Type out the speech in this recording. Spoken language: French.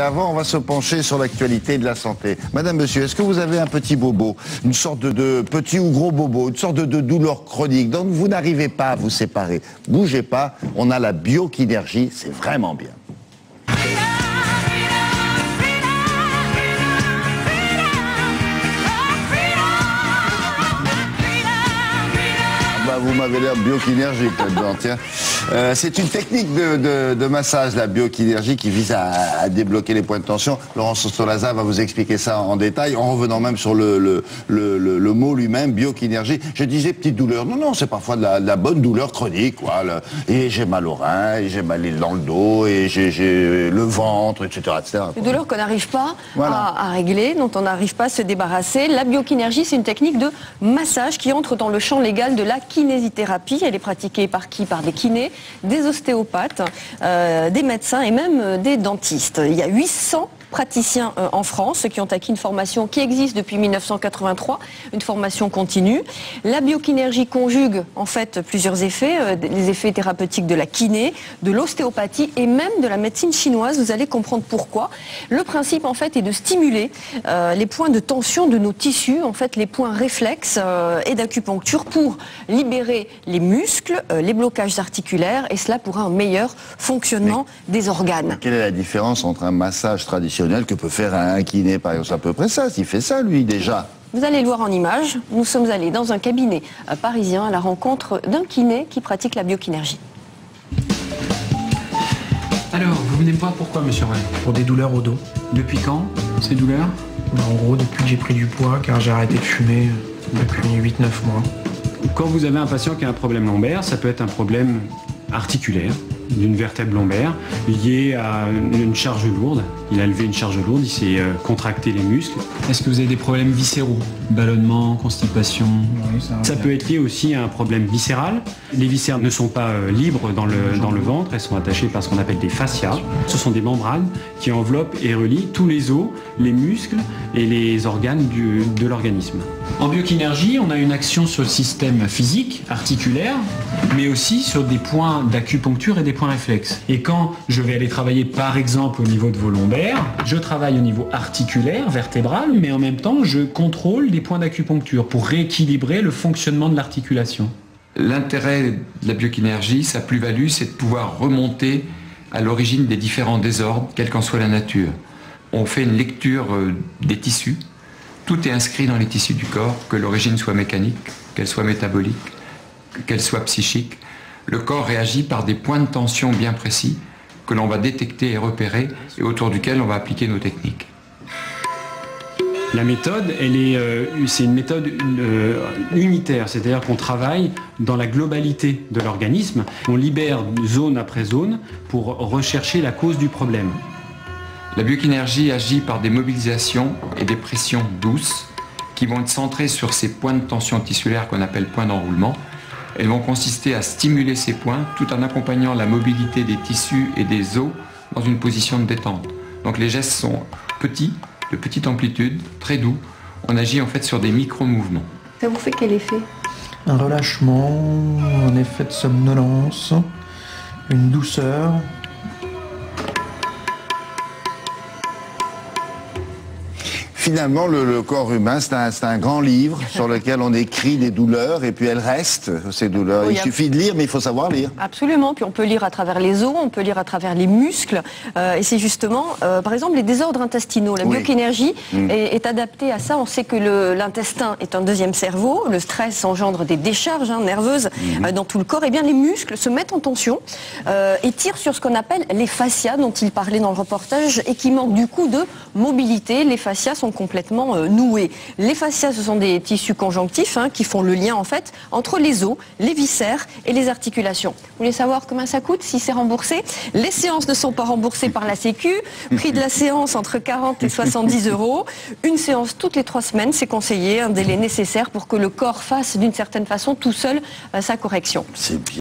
Avant, on va se pencher sur l'actualité de la santé. Madame, monsieur, est-ce que vous avez un petit bobo, une sorte de petit ou gros bobo, une sorte de douleur chronique dont vous n'arrivez pas à vous séparer? Bougez pas, on a la Biokinergie, c'est vraiment bien. Vous m'avez l'air biokinergique là-dedans, tiens. C'est une technique de massage, la biokinergie, qui vise à débloquer les points de tension. Laurence Ostolaza va vous expliquer ça en détail, en revenant même sur le mot lui-même, biokinergie. Je disais petite douleur. Non, non, c'est parfois de la bonne douleur chronique, quoi. Et j'ai mal au rein, et j'ai mal dans le dos, et j'ai le ventre, etc., etc. Des douleurs qu'on n'arrive pas à régler, dont on n'arrive pas à se débarrasser. La biokinergie, c'est une technique de massage qui entre dans le champ légal de la kinésithérapie. Elle est pratiquée par qui? Par des kinés, des ostéopathes, des médecins et même des dentistes. Il y a 800 praticiens en France qui ont acquis une formation qui existe depuis 1983, une formation continue. La biokinergie conjugue en fait plusieurs effets, les effets thérapeutiques de la kiné, de l'ostéopathie et même de la médecine chinoise. Vous allez comprendre pourquoi. Le principe en fait est de stimuler les points de tension de nos tissus, en fait les points réflexes et d'acupuncture pour libérer les muscles, les blocages articulaires et cela pour un meilleur fonctionnement des organes. Quelle est la différence entre un massage traditionnel que peut faire un kiné, par exemple? C'est à peu près ça, s'il fait ça, lui, déjà. Vous allez le voir en image, nous sommes allés dans un cabinet parisien à la rencontre d'un kiné qui pratique la biokinergie. Alors, vous venez me voir pourquoi, monsieur Roy? Pour des douleurs au dos. Depuis quand, ces douleurs? En gros, depuis que j'ai pris du poids, car j'ai arrêté de fumer depuis 8-9 mois. Quand vous avez un patient qui a un problème lombaire, ça peut être un problème articulaire, d'une vertèbre lombaire, lié à une charge lourde. Il a levé une charge lourde, il s'est contracté les muscles. Est-ce que vous avez des problèmes viscéraux? Ballonnement, constipation? Oui, ça peut être lié aussi à un problème viscéral. Les viscères ne sont pas libres dans le ventre, elles sont attachées par ce qu'on appelle des fascias. Ce sont des membranes qui enveloppent et relient tous les os, les muscles et les organes de l'organisme. En biokinergie, on a une action sur le système physique, articulaire, mais aussi sur des points d'acupuncture et des points réflexes. Et quand je vais aller travailler par exemple au niveau de vos lombaires, je travaille au niveau articulaire, vertébral, mais en même temps je contrôle des points d'acupuncture pour rééquilibrer le fonctionnement de l'articulation. L'intérêt de la biokinergie, sa plus-value, c'est de pouvoir remonter à l'origine des différents désordres, quelle qu'en soit la nature. On fait une lecture des tissus. Tout est inscrit dans les tissus du corps, que l'origine soit mécanique, qu'elle soit métabolique, qu'elle soit psychique. Le corps réagit par des points de tension bien précis que l'on va détecter et repérer et autour duquel on va appliquer nos techniques. La méthode, c'est une méthode unitaire, c'est-à-dire qu'on travaille dans la globalité de l'organisme. On libère zone après zone pour rechercher la cause du problème. La biokinergie agit par des mobilisations et des pressions douces qui vont être centrées sur ces points de tension tissulaire qu'on appelle points d'enroulement. Elles vont consister à stimuler ces points tout en accompagnant la mobilité des tissus et des os dans une position de détente. Donc les gestes sont petits, de petite amplitude, très doux. On agit en fait sur des micro-mouvements. Ça vous fait quel effet? Un relâchement, un effet de somnolence, une douceur. Finalement, le corps humain, c'est un grand livre sur lequel on écrit des douleurs et puis elles restent, ces douleurs. Oui, il suffit de lire, mais il faut savoir lire. Absolument, puis on peut lire à travers les os, on peut lire à travers les muscles. Et c'est justement, par exemple, les désordres intestinaux. La biokinergie est adaptée à ça. On sait que l'intestin est un deuxième cerveau. Le stress engendre des décharges nerveuses dans tout le corps. Et bien, les muscles se mettent en tension et tirent sur ce qu'on appelle les fascias, dont il parlait dans le reportage, et qui manquent du coup de mobilité. Les fascias sont complètement noués. Les fascias, ce sont des tissus conjonctifs qui font le lien en fait entre les os, les viscères et les articulations. Vous voulez savoir combien ça coûte, si c'est remboursé? Les séances ne sont pas remboursées par la Sécu. Prix de la séance entre 40 et 70 €. Une séance toutes les 3 semaines, c'est conseillé, un délai nécessaire pour que le corps fasse d'une certaine façon tout seul sa correction. C'est bien.